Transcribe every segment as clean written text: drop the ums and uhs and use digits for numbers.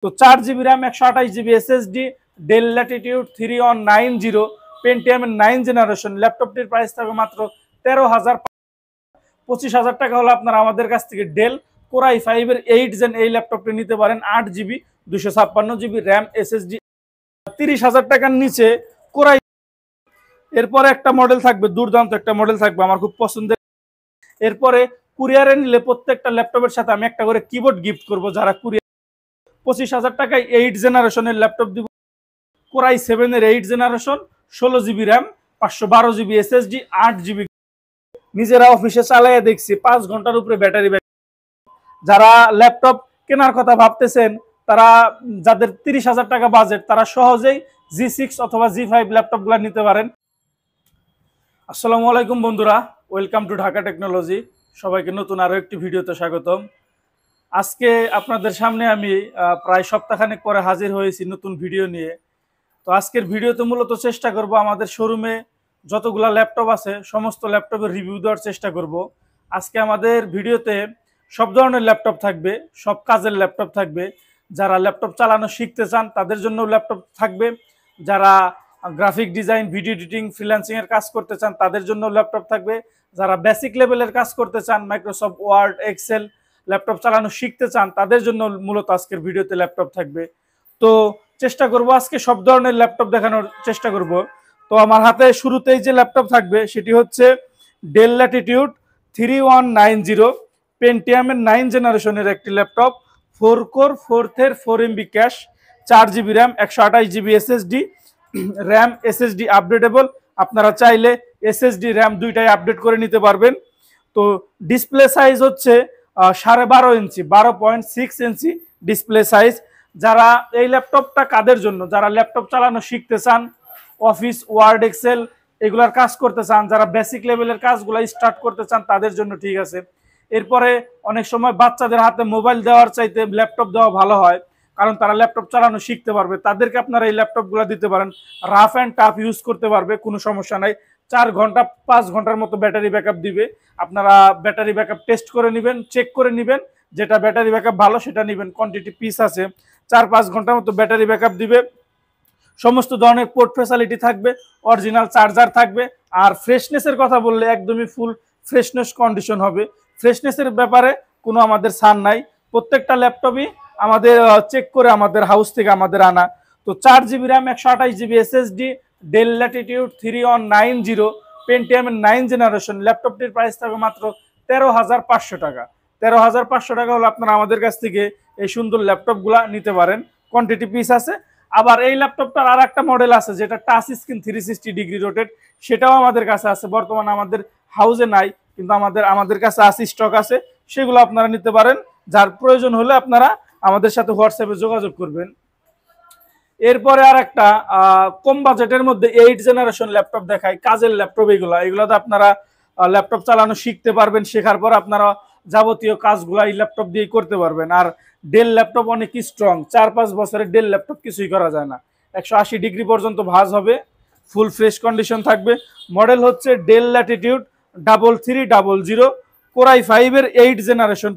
তো 4 GB RAM 128 GB SSD Dell Latitude 3190 Pentium 9 generation. ল্যাপটপটির price থাকবে মাত্র 13,000। 25,000 টাকা হলে আপনারা আমাদের কাছ থেকে ডেল কোরাই 5 এর 8 জেন এই ল্যাপটপটি নিতে পারেন। 8 GB 256 GB র্যাম SSD। 30,000 টাকার নিচে কোরাই। এরপরে একটা মডেল থাকবে, দুর্দান্ত একটা মডেল থাকবে আমার খুব পছন্দের। এরপরে কুরিয়ারে নিলে প্রত্যেকটা ল্যাপটপের সাথে আমি একটা করে কিবোর্ড গিফট করব যারা কুরিয়ার। 25,000 টাকায় 8 জেনারেশনের ল্যাপটপ দিব। কোরাই 7 এর 8 generation 16 GB RAM 512 GB SSD 8 GB। নিজেরা অফিসে চালাইয়া দেখছি 5 ঘন্টার উপরে ব্যাটারি ব্যাক। যারা ল্যাপটপ কেনার কথা ভাবতেছেন, তারা যাদের 30,000 টাকা বাজেট, তারা সহজেই G6 অথবা G5 ল্যাপটপগুলো নিতে পারেন। আসসালামু আলাইকুম বন্ধুরা, ওয়েলকাম টু ঢাকা টেকনোলজি। সবাইকে নতুন আরও একটি ভিডিওতে স্বাগতম। আজকে আপনাদের সামনে আমি প্রায় সপ্তাহখানেক পরে হাজির হয়েছি নতুন ভিডিও নিয়ে। তো আজকের ভিডিওতে মূলত চেষ্টা করব আমাদের শোরুমে যতগুলা ল্যাপটপ আছে সমস্ত ল্যাপটপের রিভিউ দেওয়ার চেষ্টা করব। আজকে আমাদের ভিডিওতে সব ধরনের ল্যাপটপ থাকবে, সব কাজের ল্যাপটপ থাকবে। যারা ল্যাপটপ চালানো শিখতে চান তাদের জন্য ল্যাপটপ থাকবে, যারা গ্রাফিক ডিজাইন, ভিডিও এডিটিং, ফ্রিল্যান্সিংয়ের কাজ করতে চান তাদের জন্য ল্যাপটপ থাকবে, যারা বেসিক লেভেলের কাজ করতে চান, মাইক্রোসফট ওয়ার্ড, এক্সেল ল্যাপটপ চালানো শিখতে চান তাদের জন্য মূলত আজকের ভিডিওতে ল্যাপটপ থাকবে। তো চেষ্টা করব আজকে সব ধরনের ল্যাপটপ দেখানোর চেষ্টা করব। তো আমার হাতে শুরুতেই যে ল্যাপটপ থাকবে সেটি হচ্ছে ডেল ল্যাটিটিউড 3190 পেন্টিয়ামের 9 জেনারেশনের একটি laptop. 4 core 4 MB cash, 4 GB RAM 128 GB SSD, RAM SSD updatable. আপনারা চাইলে SSD র্যাম দুইটাই আপডেট করে নিতে পারবেন। তো ডিসপ্লে সাইজ হচ্ছে 12.5 ইঞ্চি, 12.6 ইঞ্চি ডিসপ্লে সাইজ। যারা এই ল্যাপটপটা কাদের জন্য, যারা ল্যাপটপ চালানো শিখতে চান, অফিস ওয়ার্ড এক্সেল এগুলার কাজ করতে চান, যারা বেসিক লেভেলের কাজগুলো স্টার্ট করতে চান তাদের জন্য ঠিক আছে। এরপরে অনেক সময় বাচ্চাদের হাতে মোবাইল দেওয়ার চাইতে ল্যাপটপ দেওয়া ভালো হয়, কারণ তারা ল্যাপটপ চালানো শিখতে পারবে। তাদেরকে আপনারা এই ল্যাপটপগুলো দিতে পারেন। রাফ অ্যান্ড টাফ ইউজ করতে পারবে, কোনো সমস্যা নাই। 4 ঘন্টা 5 ঘন্টার মতো ব্যাটারি ব্যাকআপ দিবে। আপনারা ব্যাটারি ব্যাকআপ টেস্ট করে নেবেন, চেক করে নেবেন, যেটা ব্যাটারি ব্যাকআপ ভালো সেটা নেবেন। কোয়ান্টিটি পিস আছে, 4-5 ঘন্টার মতো ব্যাটারি ব্যাকআপ দিবে। সমস্ত ধরনের পোর্ট ফ্যাসিলিটি থাকবে, অরিজিনাল চার্জার থাকবে। আর ফ্রেশনেসের কথা বললে একদমই ফুল ফ্রেশনেস কন্ডিশন হবে। ফ্রেশনেসের ব্যাপারে কোনো আমাদের ছাড় নাই। প্রত্যেকটা ল্যাপটপই আমাদের চেক করে আমাদের হাউস থেকে আমাদের আনা। তো 4 GB RAM 128 GB SSD Dell Latitude 3190 পেন্টিয়ামের 9 জেনারেশন। ল্যাপটপটির প্রাইস থাকবে মাত্র 13,500 টাকা। 13,500 টাকা হলে আপনারা আমাদের কাছ থেকে এই সুন্দর ল্যাপটপগুলা নিতে পারেন। কোয়ান্টিটি পিস আছে। আবার এই ল্যাপটপটার আর একটা মডেল আছে যেটা টাচ স্ক্রিন 360 ডিগ্রি রোটেট, সেটাও আমাদের কাছে আছে। বর্তমানে আমাদের হাউসে নাই, কিন্তু আমাদের কাছে আছে, স্টক আছে। সেগুলো আপনারা নিতে পারেন। যার প্রয়োজন হলে আপনারা আমাদের সাথে হোয়াটসঅ্যাপে যোগাযোগ করবেন। এরপরে আর একটা কম বাজেটের মধ্যে 8 জেনারেশন ল্যাপটপ দেখাই, কাজের ল্যাপটপ। এগুলোতে আপনারা ল্যাপটপ চালানো শিখতে পারবেন। শেখার পর আপনারা যাবতীয় কাজগুলো এই ল্যাপটপ দিয়ে করতে পারবেন। আর ডেল ল্যাপটপ অনেক স্ট্রং, 4-5 বছরের ডেল ল্যাপটপ কিছুই করা যায় না। 180 ডিগ্রি পর্যন্ত ভাঁজ হবে, ফুল ফ্রেশ কন্ডিশন থাকবে। মডেল হচ্ছে ডেল ল্যাটিটিউড 3300 কোরাই 5 এর 8 জেনারেশন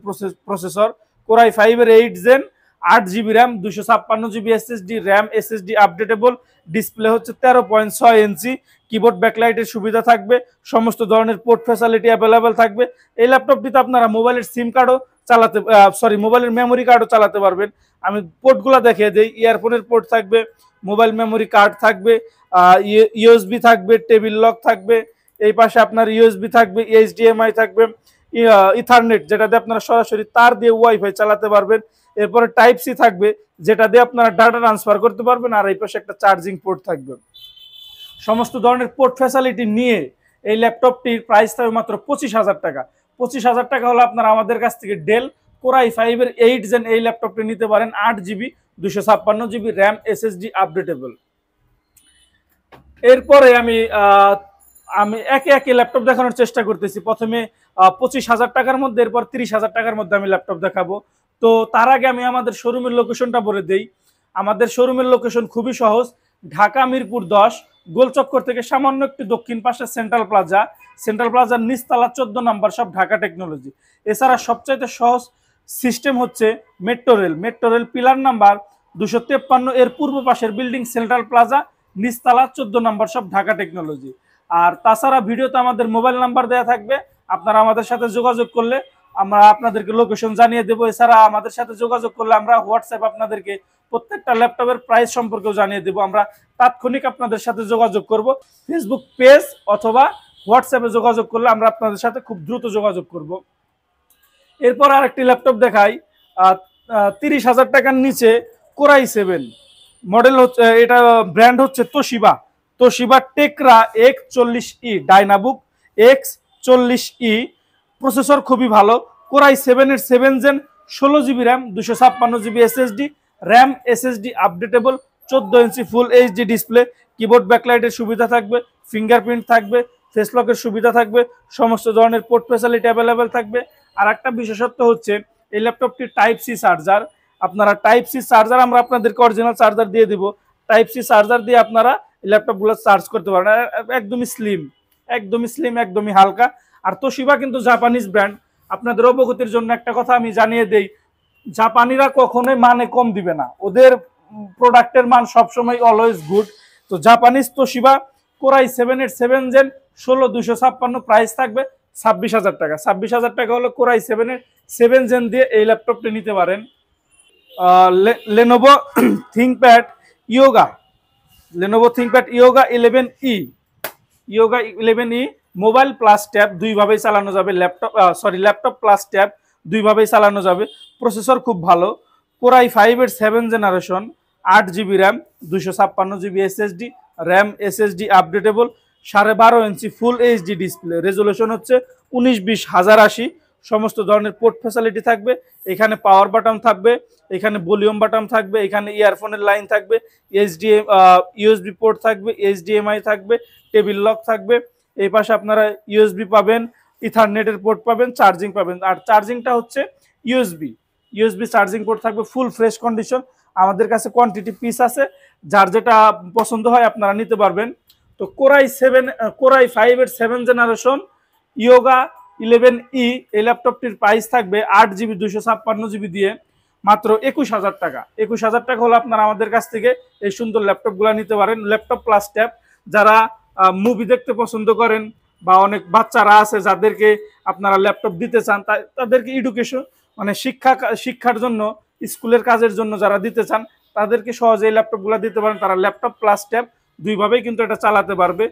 প্রসেসর। কোরাই 5 এর 8 gen, 8 GB RAM 256 GB SSD, RAM SSD updatable. Display হচ্ছে 13.6 ইঞ্চি। কিবোর্ড ব্যাকলাইটের সুবিধা থাকবে। সমস্ত ধরনের পোর্ট ফ্যাসিলিটি অ্যাভেলেবেল থাকবে। এই ল্যাপটপটিতে আপনারা মোবাইলের সিম কার্ডও চালাতে, মোবাইলের মেমোরি কার্ডও চালাতে পারবেন। আমি পোর্টগুলো দেখিয়ে দিই। ইয়ারফোনের পোর্ট থাকবে, মোবাইল মেমোরি কার্ড থাকবে, ইউএসবি থাকবে, টেবিল লক থাকবে। এই পাশে আপনার ইউএসবি থাকবে, HDMI থাকবে, ইথারনেট যেটা দিয়ে আপনারা সরাসরি তার দিয়ে ওয়াইফাই চালাতে পারবেন। এরপরে টাইপ সি থাকবে, যেটা দিয়ে আপনারা ডাটা ট্রান্সফার করতে পারবেন। আর এই পাশে একটা চার্জিং পোর্ট থাকবে। সমস্ত ধরনের পোর্ট ফ্যাসিলিটি নিয়ে এই ল্যাপটপটির প্রাইস থাকবে মাত্র 25,000 টাকা। 25,000 টাকা হলে আপনারা আমাদের কাছ থেকে ডেল কোরাই 5 এর 8 জেন এই ল্যাপটপটি নিতে পারেন। 8 GB 256 GB RAM SSD updatable. এরপরে আমি একে একে ল্যাপটপ দেখানোর চেষ্টা করতেছি। প্রথমে 25,000 টাকার মধ্যে, এরপর 30,000 টাকার মধ্যে আমি ল্যাপটপ দেখাবো। তো তার আগে আমি আমাদের শোরুমের লোকেশনটা বলে দেই। আমাদের শোরুমের লোকেশন খুবই সহজ। ঢাকা মিরপুর 10 গোলচক্কর থেকে সামান্য একটু দক্ষিণ পাশে সেন্ট্রাল প্লাজা, সেন্ট্রাল প্লাজার নিচতলা 14 নম্বর সব ঢাকা টেকনোলজি। এছাড়া সবচাইতে সহজ সিস্টেম হচ্ছে metro rail. Metro rail pillar number 253 এর পূর্ব পাশের বিল্ডিং সেন্ট্রাল প্লাজা, নিচতলা 14 নম্বর শপ, ঢাকা টেকনোলজি। আর তাছাড়া ভিডিওতে আমাদের মোবাইল নাম্বার দেওয়া থাকবে, আপনারা আমাদের সাথে যোগাযোগ করলে আমরা আপনাদেরকে লোকেশন জানিয়ে দেবো। এছাড়া আমাদের সাথে যোগাযোগ করলে আমরা হোয়াটসঅ্যাপ আপনাদেরকে প্রত্যেকটা ল্যাপটপের প্রাইস সম্পর্কেও জানিয়ে দেবো। আমরা তাৎক্ষণিক আপনাদের সাথে যোগাযোগ করব। ফেসবুক পেজ অথবা হোয়াটসঅ্যাপে যোগাযোগ করলে আমরা আপনাদের সাথে খুব দ্রুত যোগাযোগ করব। এরপর আরেকটি ল্যাপটপ দেখাই, 30,000 টাকার নিচে কোরাই 7 মডেল হচ্ছে, এটা ব্র্যান্ড হচ্ছে Toshiba. Toshiba Tecra X40E Dynabook X40E, processor খুবই ভালো। কোরাই 7 এর 7 gen, 16 GB RAM, 256 GB SSD, RAM SSD updatable, 14 inch full HD display, keyboard ব্যাকলাইটের সুবিধা থাকবে, ফিঙ্গারপ্রিন্ট থাকবে, ফেস লকের সুবিধা থাকবে, সমস্ত ধরনের পোর্ট ফ্যাসিলিটি অ্যাভেলেবেল থাকবে। আর একটা বিশেষত্ব হচ্ছে এই ল্যাপটপটি টাইপ সি চার্জার। আপনারা টাইপ সি চার্জার, আমরা আপনাদেরকে অরিজিনাল চার্জার দিয়ে দিব, টাইপ সি চার্জার দিয়ে আপনারা এই ল্যাপটপগুলো চার্জ করতে পারেন। একদমই স্লিম, একদমই স্লিম, একদমই হালকা। আর তোশিবা কিন্তু জাপানিজ ব্র্যান্ড। আপনাদের অবগতির জন্য একটা কথা আমি জানিয়ে দেই, জাপানিরা কখনোই মানে কম দিবে না, ওদের প্রোডাক্টের মান সবসময় অলওয়েজ গুড। তো জাপানিজ তোশিবা কোরাই 7 এর 7 জেন, 16,256, প্রাইস থাকবে 26,000 টাকা। 26,000 টাকা হলো কোরাই 7 এর 7 জেন দিয়ে এই ল্যাপটপটি নিতে পারেন। Lenovo ThinkPad Yoga, Lenovo ThinkPad Yoga 11E, Yoga 11E mobile plus tab দুইভাবেই চালানো যাবে। ল্যাপটপ প্লাস ট্যাব দুইভাবেই চালানো যাবে। প্রসেসর খুব ভালো। কোরাই 5 এর 7 generation, 8 GB RAM, 256 GB SSD, RAM SSD updatable, 12.5 ইঞ্চি ফুল এইচডি ডিসপ্লে, রেজুলেশন হচ্ছে 1920x1080, সমস্ত ধরনের পোর্ট ফ্যাসিলিটি থাকবে। এখানে পাওয়ার বাটন থাকবে, এখানে ভলিউম বাটন থাকবে, এখানে ইয়ারফোনের লাইন থাকবে, ইউএসবি পোর্ট থাকবে, এইচডিএমআই থাকবে, টেবিল লক থাকবে। এই পাশে আপনারা ইউএসবি পাবেন, ইথারনেটের পোর্ট পাবেন, চার্জিং পাবেন। আর চার্জিংটা হচ্ছে ইউএসবি চার্জিং পোর্ট থাকবে, ফুল ফ্রেশ কন্ডিশন। আমাদের কাছে কোয়ান্টিটি পিস আছে, যার যেটা পছন্দ হয় আপনারা নিতে পারবেন। তো কোরাই 5 এর 7 জেনারেশন ইয়োগা 11E, এই ল্যাপটপটির প্রাইস থাকবে 8 জিবি 256 জিবি দিয়ে মাত্র 21,000 টাকা। 21,000 টাকা হলে আপনারা আমাদের কাছ থেকে এই সুন্দর ল্যাপটপগুলো নিতে পারেন। ল্যাপটপ প্লাস ট্যাব, যারা মুভি দেখতে পছন্দ করেন বা অনেক বাচ্চারা আছে যাদেরকে আপনারা ল্যাপটপ দিতে চান, তাদেরকে এডুকেশন মানে শিক্ষার জন্য, স্কুলের কাজের জন্য যারা দিতে চান, তাদেরকে সহজে এই ল্যাপটপগুলো দিতে পারেন। তারা ল্যাপটপ প্লাস ট্যাব দুইভাবেই কিন্তু এটা চালাতে পারবে।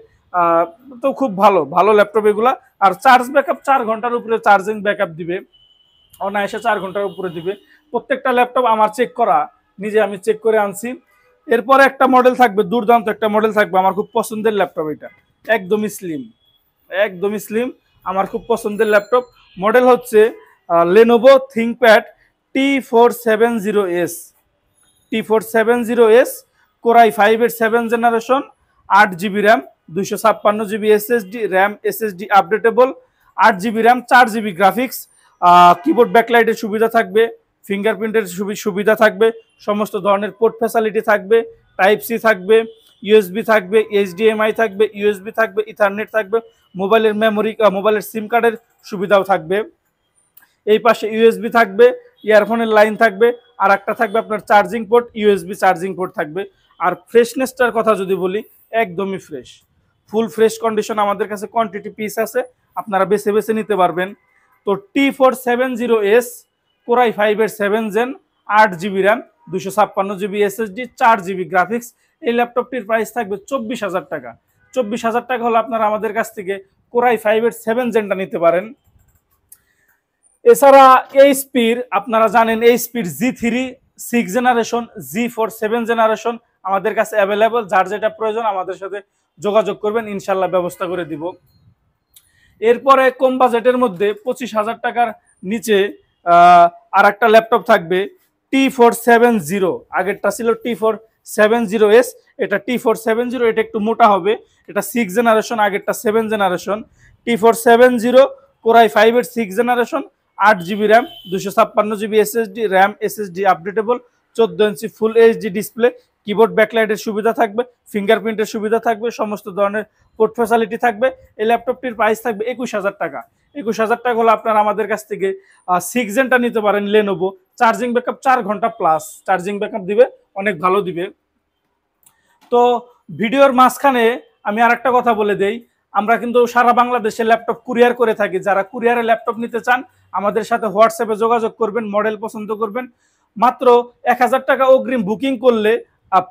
তো খুব ভালো ভালো ল্যাপটপ এগুলা। আর চার্জ ব্যাকআপ 4 ঘন্টার উপরে চার্জিং ব্যাকআপ দিবে, অনায়াসে 4 ঘন্টার উপরে দিবে। প্রত্যেকটা ল্যাপটপ আমার চেক করা, নিজে আমি চেক করে আনছি। এরপরে একটা মডেল থাকবে, দুর্দান্ত একটা মডেল থাকবে, আমার খুব পছন্দের ল্যাপটপ এটা, একদমই স্লিম, একদমই স্লিম, আমার খুব পছন্দের ল্যাপটপ। মডেল হচ্ছে Lenovo ThinkPad T470S, T470S, Core i 5 এর 7 generation, 8 GB RAM, 256 GB SSD, RAM SSD updatable, 8 GB RAM, 4 GB graphics, keyboard ব্যাকলাইটের সুবিধা থাকবে, ফিঙ্গারপ্রিন্টের সুবিধা থাকবে, সমস্ত ধরনের পোর্ট ফ্যাসিলিটি থাকবে, টাইপ সি থাকবে, ইউএসবি থাকবে, এইচডিএমআই থাকবে, ইউএসবি থাকবে, ইথারনেট থাকবে, মোবাইলের মেমোরি, মোবাইলের সিম কার্ডের সুবিধাও থাকবে। এই পাশে ইউএসবি থাকবে, ইয়ারফোনের লাইন থাকবে, আর একটা থাকবে আপনার charging port, USB charging port থাকবে। আর ফ্রেশনেসটার কথা যদি বলি, একদমই ফ্রেশ, ফুল ফ্রেশ কন্ডিশন। আমাদের কাছে কোয়ান্টিটি পিস আছে, আপনারা বেছে বেছে নিতে পারবেন। তো T470S, কোরাই 5 এর 7 gen, 8 GB RAM, 256 GB SSD, 4 GB graphics, এই ল্যাপটপটির প্রাইস থাকবে 24,000 টাকা। 24,000 টাকা হলে আপনারা আমাদের কাছ থেকে কোরাই 5 এর 7 জেনটা নিতে পারেন। এছাড়া এইচপির, আপনারা জানেন এইচপির G3 6 জেনারেশন, G4 7 জেনারেশন আমাদের কাছে অ্যাভেলেবল। যার যেটা প্রয়োজন আমাদের সাথে যোগাযোগ করবেন, ইনশাল্লাহ ব্যবস্থা করে দিব। এরপরে কম বাজেটের মধ্যে 25,000 টাকার নিচে আর একটা ল্যাপটপ থাকবে T470, আগেরটা ছিল T470S, এটা T470, এটা একটু মোটা হবে, এটা 6 জেনারেশন, আগেরটা 7 জেনারেশন। T470 কোরাই 5 এর 6 generation, 8 GB RAM, 256 GB SSD, RAM SSD updatable, 14 inch full HD display, keyboard ব্যাকলাইটের সুবিধা থাকবে, ফিঙ্গারপ্রিন্টের সুবিধা থাকবে, সমস্ত ধরনের পোর্ট ফ্যাসিলিটি থাকবে। এই ল্যাপটপটির প্রাইস থাকবে 21,000 টাকা। 21,000 টাকা হলে আপনারা আমাদের কাছ থেকে 6 জেনটা নিতে পারেন লেনোভো। চার্জিং ব্যাকআপ 4 ঘন্টা প্লাস চার্জিং ব্যাকআপ দিবে, অনেক ভালো দিবে। তো ভিডিওর মাঝখানে আমি আরেকটা কথা বলে দেই, আমরা কিন্তু সারা বাংলাদেশে ল্যাপটপ কুরিয়ার করে থাকি। যারা কুরিয়ারে ল্যাপটপ নিতে চান আমাদের সাথে হোয়াটসঅ্যাপে যোগাযোগ করবেন, মডেল পছন্দ করবেন, মাত্র 1000 টাকা অগ্রিম বুকিং করলে,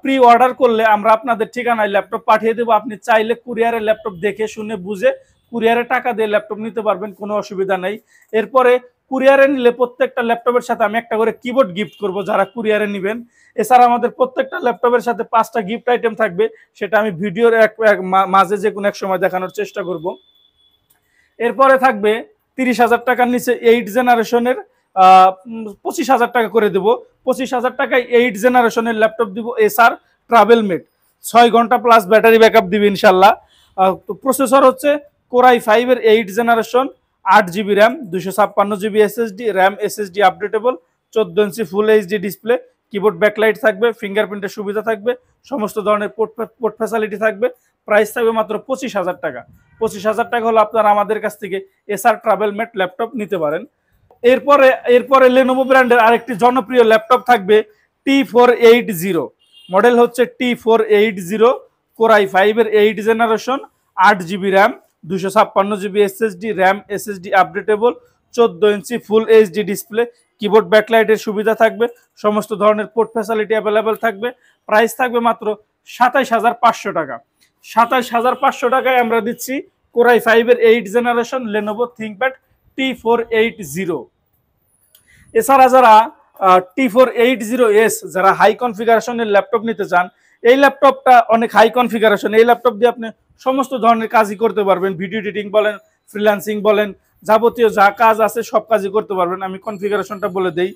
প্রি অর্ডার করলে আমরা আপনাদের ঠিকানায় ল্যাপটপ পাঠিয়ে দেবো। আপনি চাইলে কুরিয়ারে ল্যাপটপ দেখে শুনে বুঝে কুরিয়ারে টাকা দিয়ে ল্যাপটপ নিতে পারবেন, কোনো অসুবিধা নেই। এরপরে কুরিয়ারে নিলে প্রত্যেকটা ল্যাপটপের সাথে আমি একটা করে কিবোর্ড গিফট করব যারা কুরিয়ারে নেবেন। এছাড়া আমাদের প্রত্যেকটা ল্যাপটপের সাথে 5টা গিফট আইটেম থাকবে, সেটা আমি ভিডিওর মাঝে যে কোনো এক সময় দেখানোর চেষ্টা করব। এরপরে থাকবে 30,000 টাকার নিচে 8 জেনারেশনের 25,000 টাকা করে দেবো। 25,000 টাকায় 8 জেনারেশনের ল্যাপটপ দিব এসার ট্রাভেল মেট, 6 ঘন্টা প্লাস ব্যাটারি ব্যাকআপ দিবে ইনশাল্লাহ। প্রসেসর হচ্ছে কোরাই 5 এর 8 generation, 8 GB RAM, 256 GB SSD, RAM SSD updatable, 14 inch full HD display, keyboard backlight থাকবে, ফিঙ্গারপ্রিন্টের সুবিধা থাকবে, সমস্ত ধরনের পোর্ট ফ্যাসিলিটি থাকবে। প্রাইস থাকবে মাত্র 25,000 টাকা। 25,000 টাকা হলো আপনারা আমাদের কাছ থেকে এসার ট্রাভেল মেট ল্যাপটপ নিতে পারেন। এরপরে লেনোভো ব্র্যান্ডের আরেকটি জনপ্রিয় ল্যাপটপ থাকবে T480, মডেল হচ্ছে T480, কোরাই 5 এর 8 generation, 8 GB RAM, 256 GB SSD, RAM SSD updatable, 14 inch full HD display, keyboard ব্যাকলাইটের সুবিধা থাকবে, সমস্ত ধরনের পোর্ট ফ্যাসিলিটি অ্যাভেলেবেল থাকবে। প্রাইস থাকবে মাত্র 27,500 টাকা। 27,500 টাকায় আমরা দিচ্ছি কোরাই 5 এর 8 জেনারেশন লেনোভো থিংকপ্যাড T480। এছাড়া যারা T480S যারা হাই কনফিগারেশনের ল্যাপটপ নিতে চান, এই ল্যাপটপটা অনেক হাই কনফিগারেশন। এই ল্যাপটপ দিয়ে আপনি সমস্ত ধরনের কাজই করতে পারবেন, ভিডিও এডিটিং বলেন, ফ্রিল্যান্সিং বলেন, যাবতীয় যা কাজ আছে সব কাজই করতে পারবেন। আমি কনফিগারেশনটা বলে দেই।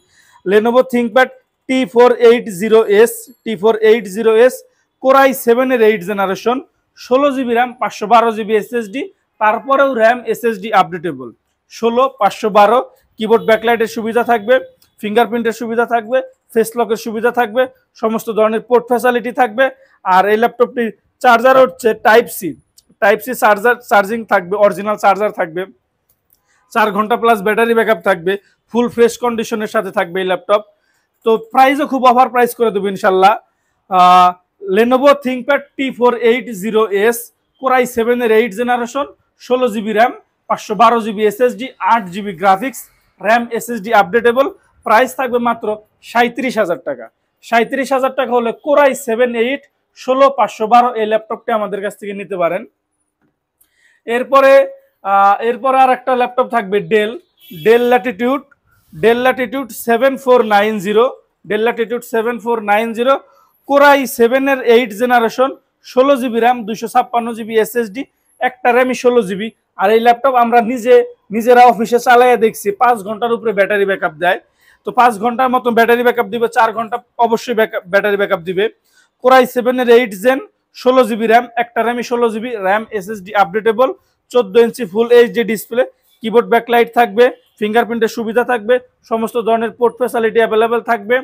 লেনোভো থিংকপ্যাড T480S, কোরাই 7 এর 8 generation, 16 GB RAM, 512 GB SSD, তারপরেও র্যাম SSD আপডেটেবল, 16 512। কিবোর্ড ব্যাকলাইটের সুবিধা থাকবে, ফিঙ্গারপ্রিন্টের সুবিধা থাকবে, ফেস লকের সুবিধা থাকবে, সমস্ত ধরনের পোর্ট ফ্যাসিলিটি থাকবে। আর এই ল্যাপটপটির চার্জার হচ্ছে টাইপ সি চার্জিং থাকবে, অরিজিনাল চার্জার থাকবে, 4 ঘন্টা প্লাস ব্যাটারি ব্যাকআপ থাকবে, ফুল ফ্রেশ কন্ডিশনের সাথে থাকবে এই ল্যাপটপ। তো প্রাইসও খুব অফার প্রাইস করে দেবো ইনশাল্লাহ। লেনোভো থিংকপ্যাড T480S, কোরাই 7 এর 8 generation, 16 GB RAM, 512 GB SSD, 8 GB graphics, RAM SSD updatable. Price থাকবে মাত্র 37,000 টাকা। 37,000 টাকা হলে কোরাই 7-8 16-512 এই ল্যাপটপটি আমাদের কাছ থেকে নিতে পারেন। এরপরে আর একটা ল্যাপটপ থাকবে ডেল ল্যাটিটিউড 7490, কোরাই 7 এর 8 generation, 16 GB RAM, 256 GB SSD, একটা র্যামই 16 GB। আর এই ল্যাপটপ আমরা নিজেরা অফিসে চালাইয়া দেখছি 5 ঘন্টার উপরে ব্যাটারি ব্যাকআপ দেয়। তো 5 ঘন্টার মতো ব্যাটারি ব্যাকআপ দিবে, 4 ঘন্টা অবশ্যই ব্যাটারি ব্যাকআপ দিবে। কোরাই 7 এর 8 জেন, 16 GB র্যাম, একটা র্যামই 16 GB, RAM SSD updatable, 14 inch full HD display, keyboard backlight থাকবে, ফিঙ্গারপ্রিন্টের সুবিধা থাকবে, সমস্ত ধরনের পোর্ট ফ্যাসিলিটি অ্যাভেলেবেল থাকবে।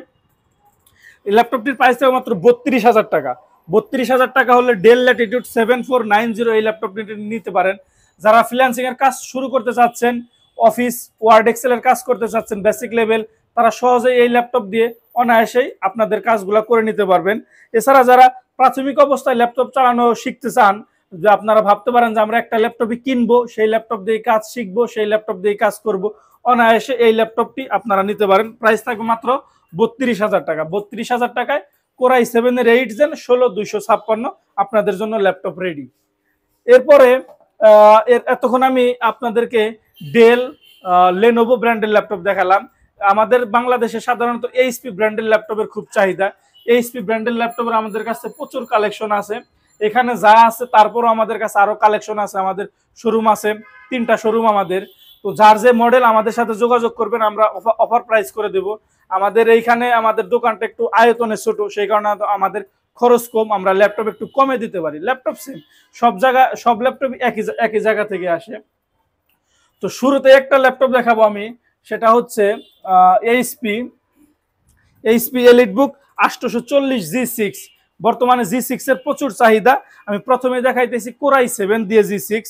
এই ল্যাপটপটির প্রাইস থাকবে মাত্র 32,000 টাকা। 32,000 টাকা হলে ডেল ল্যাটিটিউড 7490 এই ল্যাপটপটি নিতে পারেন। যারা ফ্রিল্যান্সিং এর কাজ শুরু করতে চাচ্ছেন, অফিস ওয়ার্ড এক্সেলের কাজ করতে চাচ্ছেন বেসিক লেভেল, তারা সহজেই এই ল্যাপটপ দিয়ে অনায়াসেই আপনাদের কাজগুলো করে নিতে পারবেন। এছাড়া যারা প্রাথমিক অবস্থায় ল্যাপটপ চালানো শিখতে চান, যে আপনারা ভাবতে পারেন যে আমরা একটা ল্যাপটপই কিনবো, সেই ল্যাপটপ দিয়ে কাজ শিখবো, সেই ল্যাপটপ দিয়ে কাজ করব, অনায়াসে এই ল্যাপটপটি আপনারা নিতে পারেন। প্রাইস থাকবে মাত্র 32,000 টাকা। 32,000 টাকায় কোরাই 7 এর 8 জেন, 16256 আপনাদের জন্য ল্যাপটপ রেডি। এরপরে এতক্ষণ আমি আপনাদেরকে ডেল লেনোভো ব্র্যান্ডের ল্যাপটপ দেখালাম। আমাদের বাংলাদেশে সাধারণত এইচপি ব্র্যান্ডের ল্যাপটপের খুব চাহিদা। এইচপি ব্র্যান্ডের ল্যাপটপের আমাদের কাছে প্রচুর কালেকশন আছে। এখানে যা আছে তারপরও আমাদের কাছে আরো কালেকশন আছে। আমাদের শোরুম আছে, 3টা শোরুম আমাদের। তো যার যে মডেল আমাদের সাথে যোগাযোগ করবেন, আমরা অফার প্রাইস করে দেব। আমাদের এইখানে আমাদের দোকানটা একটু আয়তনে ছোট, সেই কারণে আমাদের খরচ কম, আমরা ল্যাপটপ একটু কমে দিতে পারি। ল্যাপটপ সেম, সব ল্যাপটপ একই জায়গা থেকে আসে। তো শুরুতে একটা ল্যাপটপ দেখাবো আমি, সেটা হচ্ছে এইচপি এলিটবুক 840 G6। বর্তমানে G6 এর প্রচুর চাহিদা। আমি প্রথমে দেখাইতেছি কোরাই 7 দিয়ে G6।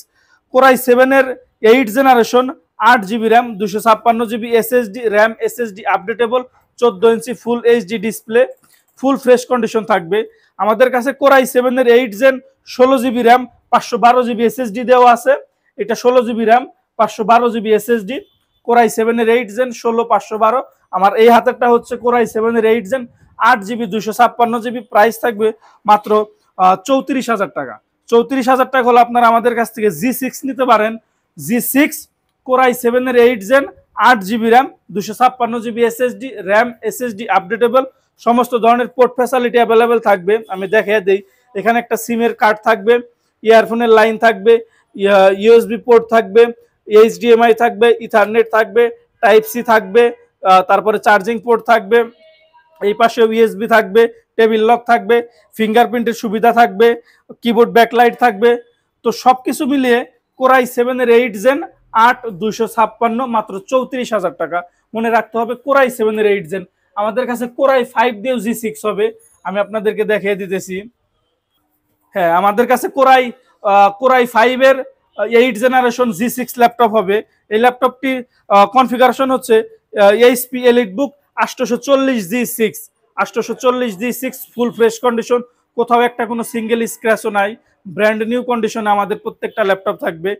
কোরাই 7 এর 8 generation, 8 GB RAM, 256 GB SSD, RAM SSD updatable, 14 inch full HD display, full fresh condition থাকবে। আমাদের কাছে কোরাই 7 এর 8 gen 16 GB RAM 512 GB SSD দেওয়া আছে। এটা 16 GB RAM 512 GB SSD, Core i 7 এর 8 জেন 16 512। আমার এই হাতেরটা হচ্ছে কোরাই 7 এর 8 জেন 8 জিবি 256 জিবি। প্রাইস থাকবে মাত্র 34,000 টাকা। 34,000 টাকা হলে আপনারা আমাদের কাছ থেকে G6 নিতে পারেন। G6 কোরাই 7 এর 8 gen 8 GB RAM 256 GB SSD, RAM SSD updatable, সমস্ত ধরনের পোর্ট ফ্যাসিলিটি অ্যাভেলেবেল থাকবে। আমি দেখিয়ে দিই, এখানে একটা সিমের কার্ড থাকবে, ইয়ারফোনের লাইন থাকবে, ইউএসবি পোর্ট থাকবে, এইচডিএমআই থাকবে, ইথারনেট থাকবে, টাইপ সি থাকবে, তারপরে চার্জিং পোর্ট থাকবে, এই পাশে ইউএসবি থাকবে, টেবিল লক থাকবে, ফিঙ্গারপ্রিন্টের সুবিধা থাকবে, কিবোর্ড ব্যাকলাইট থাকবে। তো সবকিছু মিলিয়ে কোরাই 7 এর 8 জেন 8 256 মাত্র 34,000 টাকা। মনে রাখতে হবে কোরাই 7 এর 8 জেন। আমাদের কাছে কোরাই 5 দিয়েও G6 হবে, আমি আপনাদেরকে দেখিয়ে দিতেছি। হ্যাঁ, আমাদের কাছে কোরাই 5 এর 8 জেনারেশন G6 ল্যাপটপ হবে। এই ল্যাপটপটি কনফিগারেশন হচ্ছে এইচপি এলিটবুক 840 G6, 840 G6 ফুল ফ্রেশ কন্ডিশন, কোথাও একটা কোনো সিঙ্গেল স্ক্র্যাচও নাই, ব্র্যান্ড নিউ কন্ডিশনে আমাদের প্রত্যেকটা ল্যাপটপ থাকবে।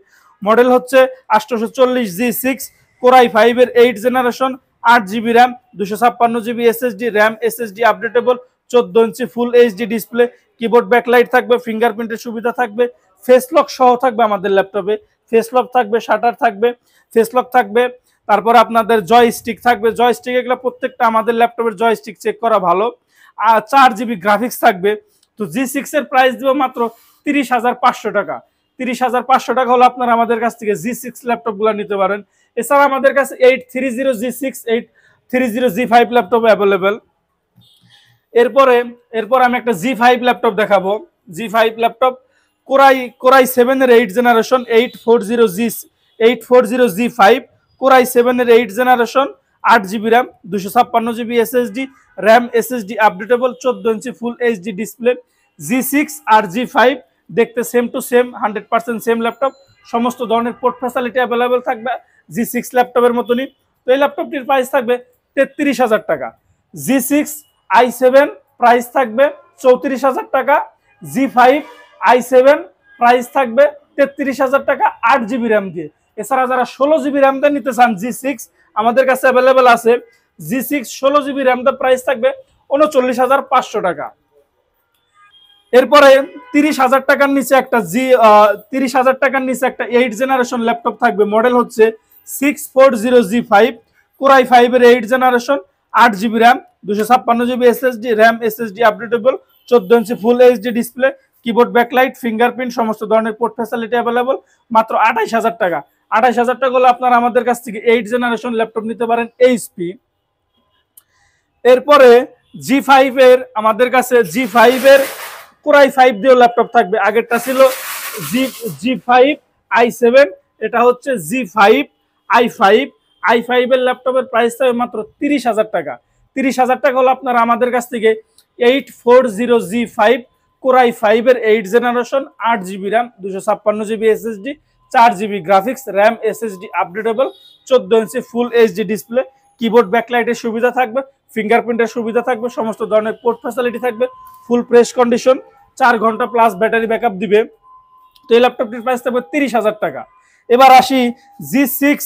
মডেল হচ্ছে 840 G6, কোরাই 5 এর 8 generation, 8 GB RAM 256 GB SSD, RAM SSD updatable, 14 inch full HD display, keyboard backlight থাকবে, ফিঙ্গারপ্রিন্টের সুবিধা থাকবে, ফেস লক সহ থাকবে আমাদের ল্যাপটপে। ফেস লক থাকবে, শাটার থাকবে, ফেস লক থাকবে, তারপর আপনাদের জয়স্টিক থাকবে। জয়স্টিক এগুলো প্রত্যেকটা আমাদের ল্যাপটপের জয়স্টিক চেক করা ভালো। আর 4 জিবি গ্রাফিক্স থাকবে। তো G6 এর প্রাইস দিব মাত্র 30,500 টাকা। 30,500 টাকা হলে আপনারা আমাদের কাছ থেকে G6 ল্যাপটপগুলো নিতে পারেন। এছাড়া আমাদের কাছে 830 G6, 830 G5 ল্যাপটপ অ্যাভেলেবেল। এরপর আমি একটা G5 ল্যাপটপ দেখাবো। G5 ল্যাপটপ কোরাই 7 এর 8 জেনারেশন 840 G5, কোরাই 7 এর 8 generation, 8 GB RAM 256 GB SSD, RAM SSD updatable, 14 inch full HD display. G6 আর G5 দেখতে same to same, 100% same laptop, সমস্ত ধরনের port facility available থাকবে G6 ল্যাপটপের মতনই। তো এই ল্যাপটপটির প্রাইস থাকবে 33,000 টাকা। G6 i7 প্রাইস থাকবে 34,000 টাকা। G5 i7 প্রাইস থাকবে 33,000 টাকা 8 জিবি র্যাম দিয়ে। এছাড়া যারা 16 জিবি র্যাম দিয়ে নিতে চান G6 আমাদের কাছে অ্যাভেলেবেল আছে। G6 16 জিবি র্যাম দিয়ে প্রাইস থাকবে 39,500 টাকা। এরপরে 30,000 টাকার নিচে একটা 30,000 টাকার নিচে একটা 8 জেনারেশন ল্যাপটপ থাকবে। মডেল হচ্ছে 640 G5, কোরাই 5 এর 8 generation, 8 GB RAM 256 GB SSD, RAM SSD updatable, 14 inch full HD display, keyboard backlight, fingerprint, সমস্ত ধরনের পোর্ট ফ্যাসিলিটি অ্যাভেলেবল। মাত্র 28,000 টাকা। 28,000 টাকা হলে আপনারা আমাদের কাছ থেকে 8 জেনারেশন ল্যাপটপ নিতে পারেন এইচপি। এরপরে G5 এর আমাদের কাছে G5 এর কোরাই 5 দিয়েও ল্যাপটপ থাকবে। আগেরটা ছিল G5 i7, এটা হচ্ছে G5 i5 এর ল্যাপটপের প্রাইস থাকবে মাত্র 30,000 টাকা। 30,000 টাকা হলে আপনারা আমাদের কাছ থেকে 840 G5, কোরাই 5 এর 8 generation, 8 GB RAM 256 GB SSD, 4 GB graphics, RAM SSD updatable, 14 inch full HD display, keyboard ব্যাকলাইটের সুবিধা থাকবে, ফিঙ্গারপ্রিন্টের সুবিধা থাকবে, সমস্ত ধরনের পোর্ট ফ্যাসিলিটি থাকবে, ফুল প্রেস কন্ডিশন, 4 ঘন্টা প্লাস ব্যাটারি ব্যাকআপ দিবে। তো এই ল্যাপটপটির প্রাইস থাকবে 30,000 টাকা। এবার আসি G6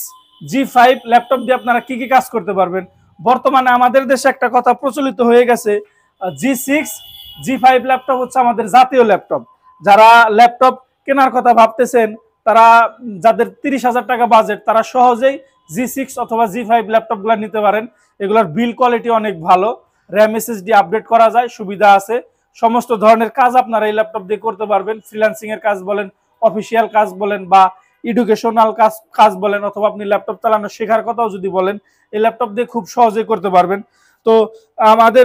G5 ল্যাপটপ দিয়ে আপনারা কি কি কাজ করতে পারবেন। বর্তমানে আমাদের দেশে একটা কথা প্রচলিত হয়ে গেছে, G6 G5 ল্যাপটপ হচ্ছে আমাদের জাতীয় ল্যাপটপ। যারা ল্যাপটপ কেনার কথা ভাবতেছেন, তারা যাদের 30,000 টাকা বাজেট, তারা সহজেই G6 অথবা G5 ল্যাপটপগুলো নিতে পারেন। এগুলোর বিল কোয়ালিটি অনেক ভালো, র্যাম এসএসডি আপডেট করা যায়, সুবিধা আছে। সমস্ত ধরনের কাজ আপনারা এই ল্যাপটপ দিয়ে করতে পারবেন। ফ্রিল্যান্সিং এর কাজ বলেন, অফিসিয়াল কাজ বলেন, বা এডুকেশনাল কাজ বলেন, অথবা আপনি ল্যাপটপ চালানো শেখার কথাও যদি বলেন, এই ল্যাপটপ দিয়ে খুব সহজেই করতে পারবেন। তো আমাদের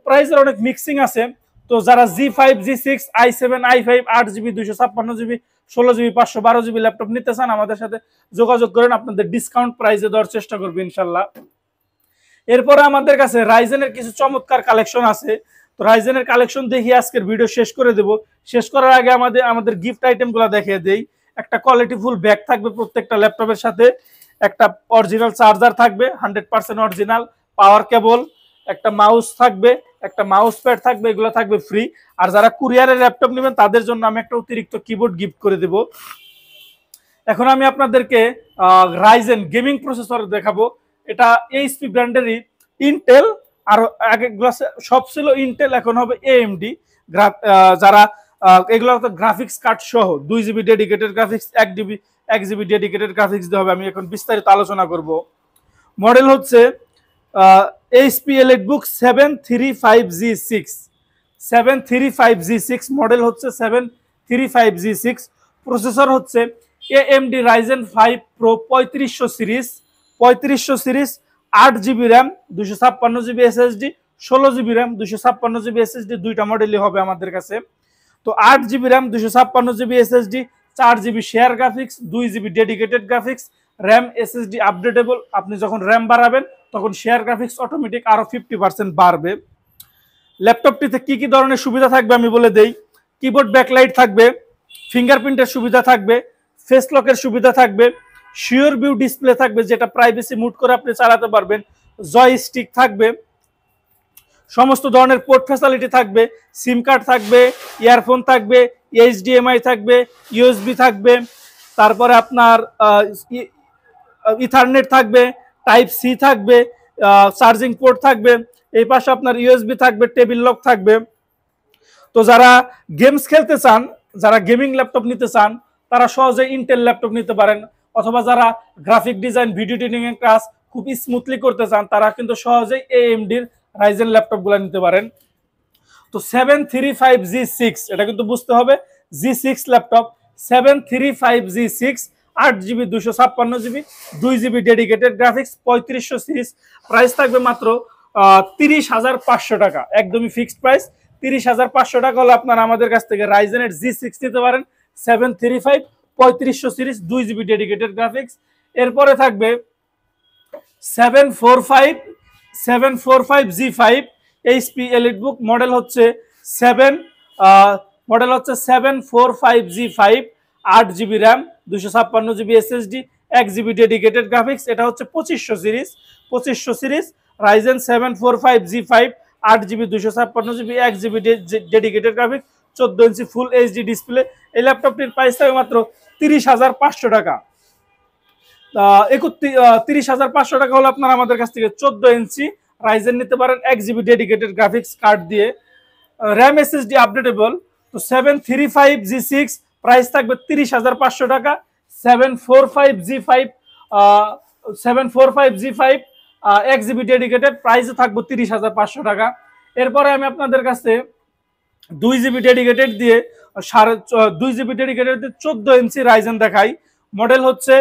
প্রাইসের অনেক মিক্সিং আছে। তো যারা G5 G6 i7 i5 8 GB 256 GB 16 GB 512 GB laptop নিতে চান, আমাদের সাথে যোগাযোগ করেন, আপনাদের ডিসকাউন্ট প্রাইসে দেওয়ার চেষ্টা করবো ইনশাল্লাহ। এরপরে আমাদের কাছে রাইজেনের কিছু চমৎকার কালেকশন আছে। তো রাইজেনের কালেকশন দেখিয়ে আজকের ভিডিও শেষ করে দেব। শেষ করার আগে আমাদের গিফট আইটেমগুলো দেখিয়ে দেই। একটা কোয়ালিটিফুল ব্যাগ থাকবে প্রত্যেকটা ল্যাপটপের সাথে, একটা অরিজিনাল চার্জার থাকবে 100% অরিজিনাল, পাওয়ার কেবল, একটা মাউস থাকবে, একটা মাউস প্যাড থাকবে, এগুলো থাকবে ফ্রি। আর যারা কুরিয়ারের ল্যাপটপ নেবেন তাদের জন্য আমি একটা অতিরিক্ত কিবোর্ড গিফট করে দেব। এখন আমি আপনাদেরকে রাইজেন গেমিং প্রসেসর দেখাবো। এটা এইচপি ব্র্যান্ডেরই, ইন্টেল আর আগে সব ছিল ইন্টেল, এখন হবে এএমডি। যারা এগুলো গ্রাফিক্স কার্ড সহ 2 GB dedicated graphics, 1 GB dedicated graphics দিয়ে হবে। আমি এখন বিস্তারিত আলোচনা করব। মডেল হচ্ছে HP EliteBook 735G6, 735G6 model হচ্ছে 735G6। প্রসেসর হচ্ছে AMD Ryzen 5 Pro 3500 series, 8 GB RAM, 256 GB SSD, 16 GB RAM, 256 GB SSD, দুইটা মডেলই হবে আমাদের কাছে। তো 8 GB RAM, 256 GB SSD, 4 GB share graphics, 2 GB dedicated graphics, RAM SSD updatable. আপনি যখন RAM বাড়াবেন তখন শেয়ার গ্রাফিক্স অটোমেটিক আরো 50% বাড়বে। ল্যাপটপটিতে কি কি ধরনের সুবিধা থাকবে আমি বলে দেই। কিবোর্ড ব্যাকলাইট থাকবে, ফিঙ্গারপ্রিন্টের সুবিধা থাকবে, ফেস লকের সুবিধা থাকবে, শিওর ভিউ ডিসপ্লে থাকবে যেটা প্রাইভেসি মুড করে আপনি চালাতে পারবেন, জয়স্টিক থাকবে, সমস্ত ধরনের পোর্ট ফ্যাসিলিটি থাকবে, সিম কার্ড থাকবে, ইয়ারফোন থাকবে, এইচডিএমআই থাকবে, ইউএসবি থাকবে, তারপরে আপনার ইথারনেট থাকবে, টাইপ সি থাকবে, চার্জিং পোর্ট থাকবে, এই পাশে আপনার ইউএসবি থাকবে, টেবিল লক থাকবে। তো যারা গেমস খেলতে চান, যারা গেমিং ল্যাপটপ নিতে চান তারা সহজে ইন্টেল ল্যাপটপ নিতে পারেন, অথবা যারা গ্রাফিক ডিজাইন, ভিডিও এডিটিং এর কাজ খুব স্মুথলি করতে চান তারা কিন্তু সহজেই এএমডির রাইজেন ল্যাপটপগুলো নিতে পারেন। তো 735G6 এটা কিন্তু বুঝতে হবে, G6 laptop 735G6, 8 GB, 256 GB, 2 GB dedicated graphics, 3500 series. Price থাকবে মাত্র 30,500 টাকা, একদমই ফিক্সড প্রাইস। 30,500 টাকা হলে আপনারা আমাদের কাছ থেকে রাইজেনের G6 নিতে পারেন, 735, 3500 সিরিজ, 2 জিবি ডেডিকেটেড গ্রাফিক্স। এরপরে থাকবে 745G5 এইচপি এলিটবুক, মডেল হচ্ছে 745G5, 8 GB RAM, 256 GB SSD, 1 GB dedicated graphics. এটা হচ্ছে 2500 series Ryzen 745G5, 8 GB, 256 GB, 1 GB dedicated graphics, 14 inch full HD display. এই ল্যাপটপটির প্রাইস থাকবে মাত্র 30,500 টাকা। 30,500 টাকা হলে আপনারা আমাদের কাছ থেকে 14 ইঞ্চি রাইজেন নিতে পারেন, 1 জিবি ডেডিকেটেড গ্রাফিক্স কার্ড দিয়ে, র্যাম এসএসডি আপডেটেবল। তো 735G6 প্রাইস থাকবে 30,500 টাকা। 745G5 1 জিবি ডেডিকেটেড, প্রাইসে থাকবে 30,500 টাকা। এরপরে আমি আপনাদের কাছে 2 জিবি ডেডিকেটেড দিয়ে 2 জিবি ডেডিকেটেড দিয়ে 14 ইঞ্চি রাইজেন দেখাই। মডেল হচ্ছে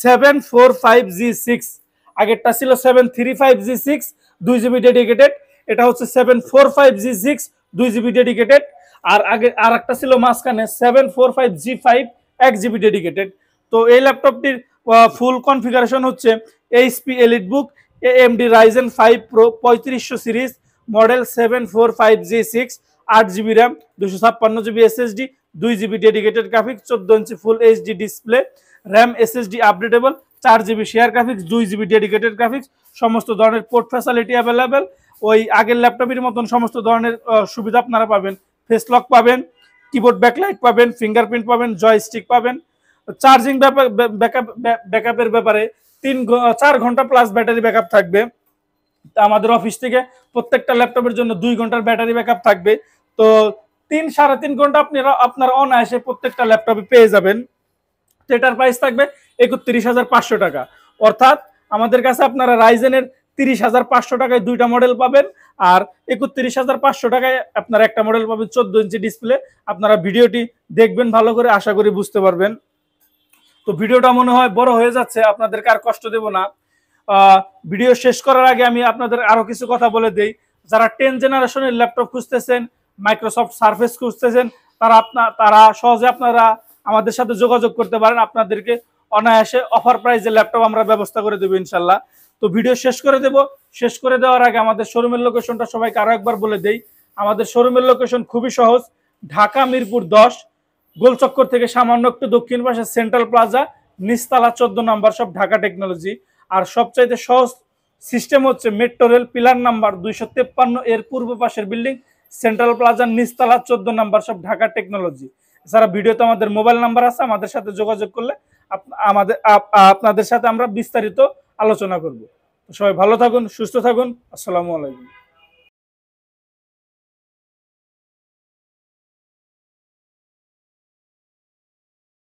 745G6, আগেরটা ছিল 735G6 2 জিবি ডেডিকেটেড, এটা হচ্ছে 745G6 2 জিবি ডেডিকেটেড। আর আগে আর একটা ছিল মাঝখানে 745G5 1 জিবি ডেডিকেটেড। তো এই ল্যাপটপটির ফুল কনফিগারেশন হচ্ছে HP EliteBook AMD Ryzen 5 Pro 3500 series, model 745G6, 8 GB RAM, 256 GB SSD, 2 GB dedicated graphics, 14 inch full HD display, RAM SSD updatable, 4 GB share graphics, 2 GB dedicated graphics, সমস্ত ধরনের port facility available. ওই আগের ল্যাপটপের মতন সমস্ত ধরনের সুবিধা আপনারা পাবেন, ফেস লক পাবেন, কিবোর্ড ব্যাকলাইট পাবেন, ফিঙ্গারপ্রিন্ট পাবেন, জয়স্টিক পাবেন। চার্জিং ব্যাকআপের ব্যাপারে 4 ঘন্টা প্লাস ব্যাটারি ব্যাকআপ থাকবে। আমাদের অফিস থেকে প্রত্যেকটা ল্যাপটপের জন্য 2 ঘন্টার ব্যাটারি ব্যাকআপ থাকবে। তো 3-3.5 ঘন্টা আপনারা অনায়াসে প্রত্যেকটা ল্যাপটপে পেয়ে যাবেন। তো এটার প্রাইস থাকবে 31,500 টাকা। অর্থাৎ আমাদের কাছে আপনারা রাইজেনের 30,500 টাকায় দুইটা মডেল পাবেন, আর 31,500 টাকায় আপনারা একটা মডেল পাবেন 14 ইঞ্চি ডিসপ্লে। আপনারা ভিডিওটি দেখবেন ভালো করে, আশা করি বুঝতে পারবেন। তো ভিডিওটা মনে হয় বড় হয়ে যাচ্ছে, আপনাদেরকে আর কষ্ট দেব না। ভিডিও শেষ করার আগে আমি আপনাদের আরো কিছু কথা বলে দেই। যারা 10 জেনারেশনের ল্যাপটপ খুঁজতেছেন, মাইক্রোসফট সার্ফেস খুঁজতেছেন, তারা সহজে আপনারা আমাদের সাথে যোগাযোগ করতে পারেন। আপনাদেরকে অনায়াসে অফার প্রাইসে ল্যাপটপ আমরা ব্যবস্থা করে দেবো ইনশাল্লাহ। তো ভিডিও শেষ করে দেব। শেষ করে দেওয়ার আগে আমাদের শোরুমের লোকেশনটা সবাইকে আরো একবার বলে দেই। আমাদের শোরুমের লোকেশন খুবই সহজ, ঢাকা মিরপুর 10, গোলচক্কর থেকে সামান্য একটু দক্ষিণ পাশে সেন্ট্রাল প্লাজা, নিচতলা 14 নম্বর সব, ঢাকা টেকনোলজি। আর সবচাইতে সহজ সিস্টেম হচ্ছে মেট্রো রেল পিলার নাম্বার 253 এর পূর্ব পাশের বিল্ডিং, সেন্ট্রাল প্লাজার নিচতলা 14 নাম্বার সব, ঢাকা টেকনোলজি। এছাড়া ভিডিওতে আমাদের মোবাইল নাম্বার আছে, আমাদের সাথে যোগাযোগ করলে আপনাদের সাথে আমরা বিস্তারিত আলোচনা করব। সবাই ভালো থাকুন, সুস্থ থাকুন। আসসালামু আলাইকুম।